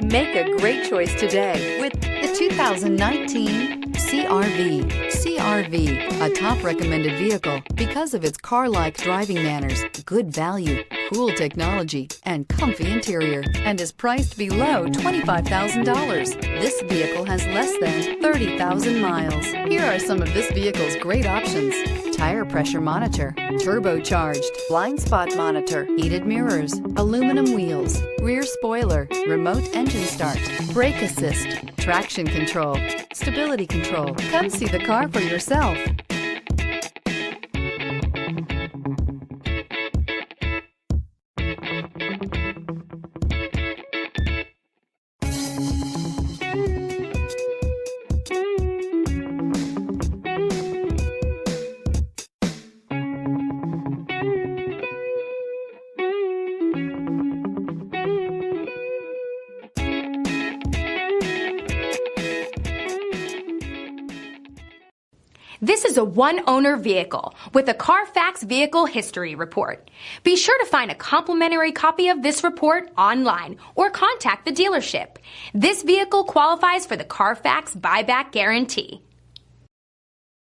Make a great choice today with the 2019 CR-V. CR-V, a top recommended vehicle because of its car-like driving manners, good value, cool technology, and comfy interior, and is priced below $25,000. This vehicle has less than 30,000 miles. Here are some of this vehicle's great options: tire pressure monitor, turbocharged, blind spot monitor, heated mirrors, aluminum wheels, rear spoiler, remote engine start, brake assist, traction control, stability control. Come see the car for yourself. This is a one-owner vehicle with a Carfax Vehicle History Report. Be sure to find a complimentary copy of this report online or contact the dealership. This vehicle qualifies for the Carfax Buyback Guarantee.